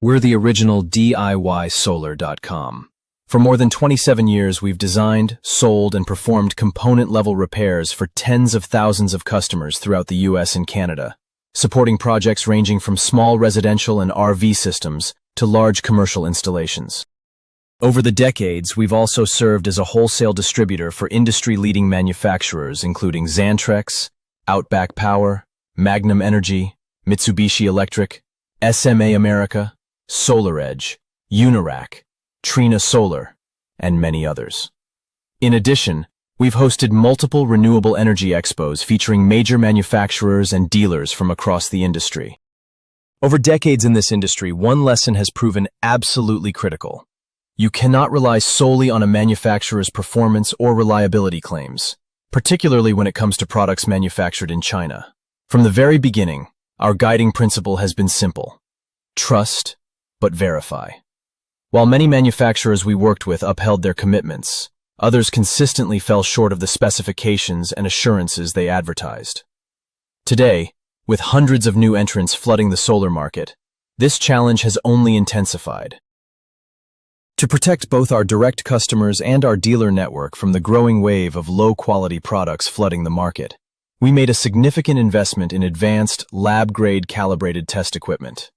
We're the original DIYsolar.com. For more than 27 years, we've designed, sold, and performed component-level repairs for tens of thousands of customers throughout the US and Canada, supporting projects ranging from small residential and RV systems to large commercial installations. Over the decades, we've also served as a wholesale distributor for industry-leading manufacturers including Xantrex, Outback Power, Magnum Energy, Mitsubishi Electric, SMA America, SolarEdge, Unirac, Trina Solar, and many others. In addition, we've hosted multiple renewable energy expos featuring major manufacturers and dealers from across the industry. Over decades in this industry, one lesson has proven absolutely critical. You cannot rely solely on a manufacturer's performance or reliability claims, particularly when it comes to products manufactured in China. From the very beginning, our guiding principle has been simple: trust, but verify. While many manufacturers we worked with upheld their commitments, others consistently fell short of the specifications and assurances they advertised. Today, with hundreds of new entrants flooding the solar market, this challenge has only intensified. To protect both our direct customers and our dealer network from the growing wave of low-quality products flooding the market, we made a significant investment in advanced, lab-grade calibrated test equipment.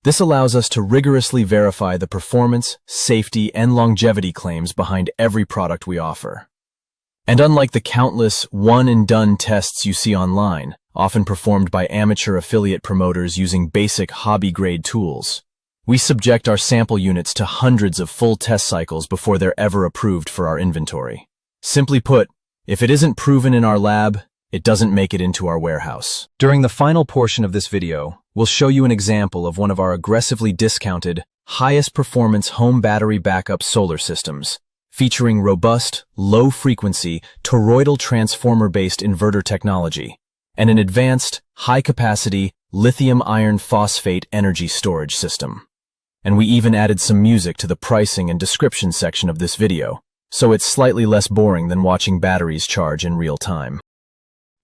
This allows us to rigorously verify the performance, safety, and longevity claims behind every product we offer. And unlike the countless one-and-done tests you see online, often performed by amateur affiliate promoters using basic hobby-grade tools, we subject our sample units to hundreds of full test cycles before they're ever approved for our inventory. Simply put, if it isn't proven in our lab, it doesn't make it into our warehouse. During the final portion of this video, we'll show you an example of one of our aggressively discounted, highest-performance home battery backup solar systems, featuring robust, low-frequency, toroidal transformer-based inverter technology, and an advanced, high-capacity, lithium iron phosphate energy storage system. And we even added some music to the pricing and description section of this video, so it's slightly less boring than watching batteries charge in real time.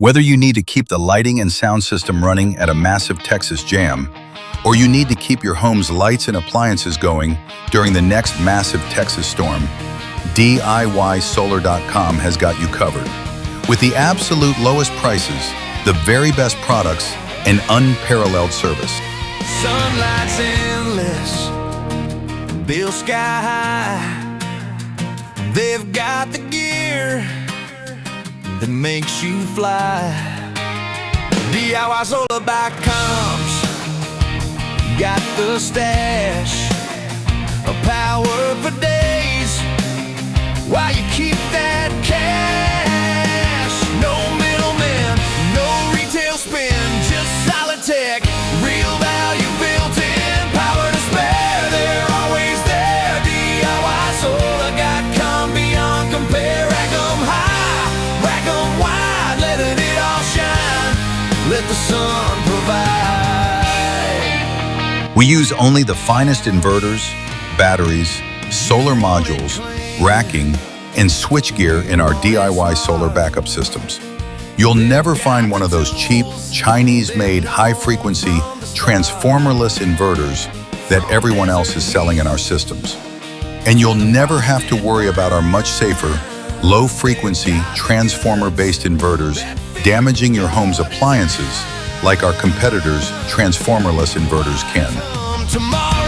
Whether you need to keep the lighting and sound system running at a massive Texas jam, or you need to keep your home's lights and appliances going during the next massive Texas storm, DIYsolar.com has got you covered. With the absolute lowest prices, the very best products, and unparalleled service. Sunlight's endless, bill sky high. They've got the gear that makes you fly. DIYsolar.com's got the stash of power for days while you keep that cash. No middleman, no retail spin, just solid tech, real value built in, power to spare, they're always there. DIYsolar.com, beyond compare. Rack 'em high, rack 'em wide, letting it all shine, let the sun provide. We use only the finest inverters, batteries, solar modules, racking, and switchgear in our DIY solar backup systems. You'll never find one of those cheap, Chinese-made, high-frequency, transformerless inverters that everyone else is selling in our systems. And you'll never have to worry about our much safer, low-frequency, transformer-based inverters damaging your home's appliances like our competitors' transformerless inverters can. Tomorrow